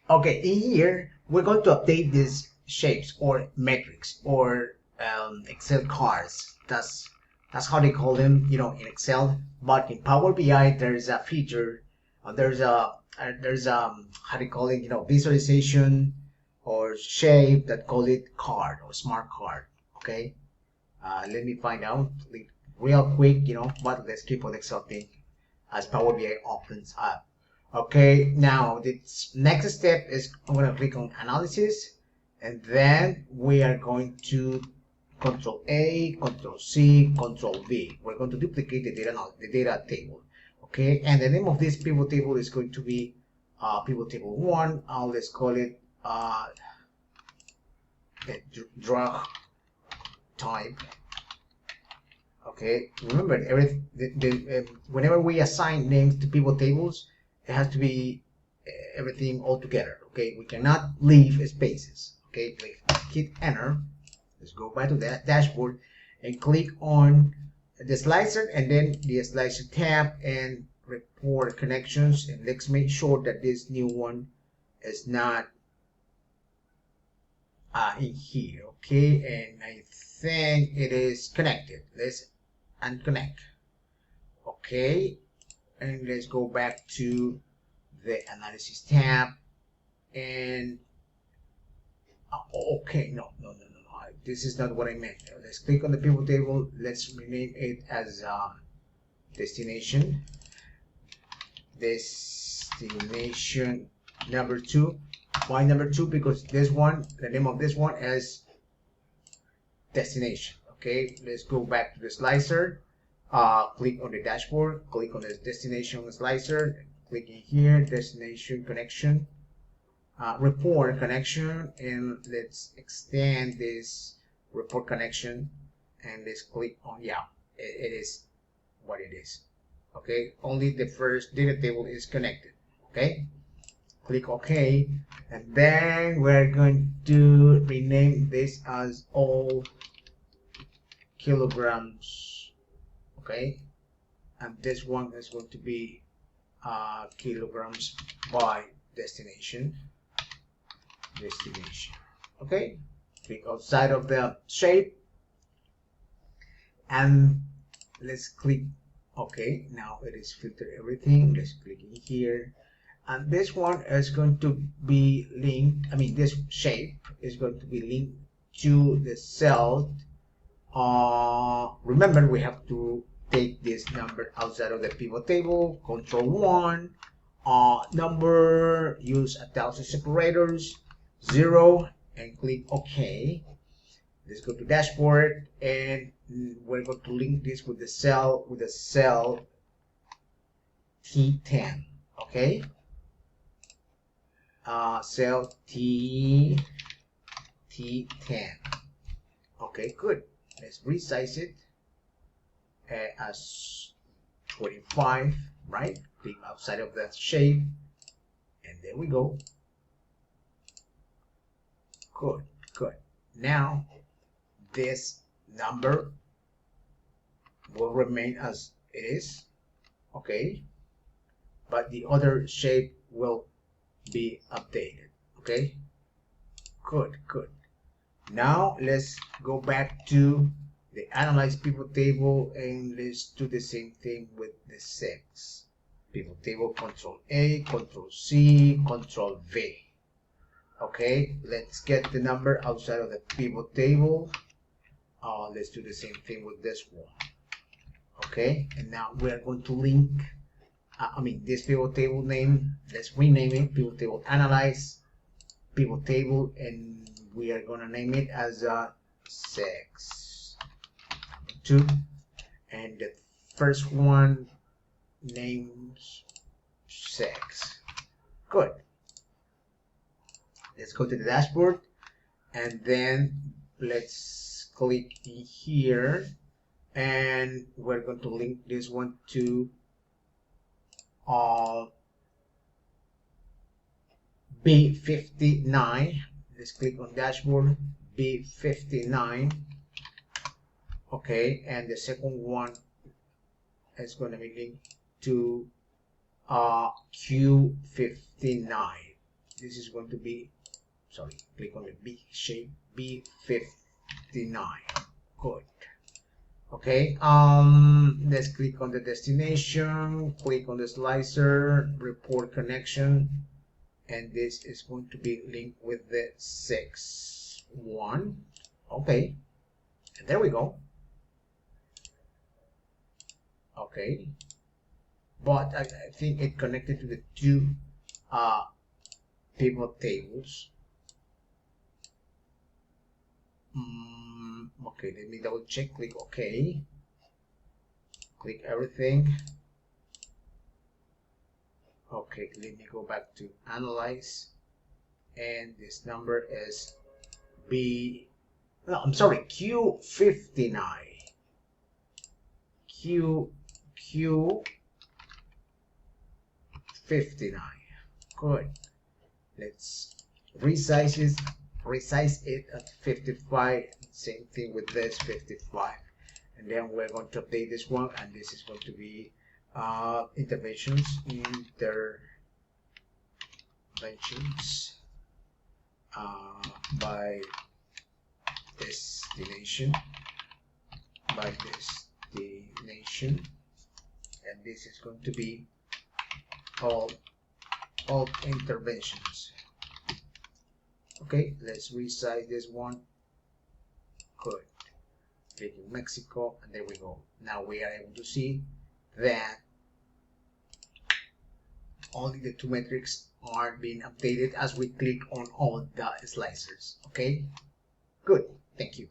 Okay, in here we're going to update these shapes or metrics or Excel cards. That's how they call them, in Excel. But in Power BI, there's a feature, there's how they call it, visualization or shape that call it card or smart card. Okay, let me find out real quick, but let's keep on Excel thing as Power BI opens up. Okay, now the next step is I'm going to click on analysis, and then we are going to Control A, Control C, Control V. We're going to duplicate the data table. Okay, and the name of this pivot table is going to be pivot table 1. Let's call it drug type. Okay, remember whenever we assign names to pivot tables, it has to be everything all together. Okay, we cannot leave spaces. Okay, hit enter. Let's go back to that dashboard and click on the slicer and then the slicer tab and report connections, and let's make sure that this new one is not in here. Okay, and I think it is connected. Let's unconnect. Okay, and let's go back to the analysis tab and okay, no, this is not what I meant. Let's click on the pivot table. Let's rename it as destination number 2. Why number 2? Because this one, the name of this one is destination. Okay, let's go back to the slicer. Click on the dashboard, click on the destination slicer, click in here, destination connection, report connection, and let's extend this report connection, and let's click on, yeah, it is what it is. Okay, only the first data table is connected. Okay, click OK, and then we're going to rename this as all kilograms. Okay, and this one is going to be kilograms by destination. Okay, click outside of the shape and let's click OK. Now it is filtered everything. Let's click in here, and this one is going to be linked, this shape is going to be linked to the cell. Remember, we have to take this number outside of the pivot table. Control 1, number, use 1000 separators, 0, and click OK. Let's go to dashboard, and we're going to link this with the cell T10. Okay, cell T10. Okay, good. Let's resize it as 25, right? Click outside of that shape, and there we go. Good. Now this number will remain as it is. Okay, but the other shape will be updated. Okay, good. Now let's go back to the analyze pivot table, and let's do the same thing with the 6 pivot table. Control A, Control C, Control V. Okay, let's get the number outside of the pivot table. Let's do the same thing with this one. Okay, and now we're going to link this pivot table name. Let's rename it pivot table analyze pivot table, and we are going to name it as 6 2, and the first one names 6. Good. Let's go to the dashboard, and then let's click in here, and we're going to link this one to B59. Let's click on dashboard, B59. Okay, and the second one is going to be linked to Q59. this is going to be, sorry, click on the B shape, B59. Good. Okay, let's click on the destination, click on the slicer, report connection, and this is going to be linked with the 6.1. Okay, and there we go. Okay, but I think it connected to the two pivot tables. Okay, let me double check. Click OK. Click everything. Okay, let me go back to analyze, and this number is Q59. Q59. Good. Let's resize it at 55. Same thing with this 55, and then we're going to update this one, and this is going to be interventions by destination, and this is going to be all interventions. Okay, let's resize this one. Good. Clicking Mexico, and there we go. Now we are able to see that only the two metrics are being updated as we click on all the slicers. Okay, good. Thank you.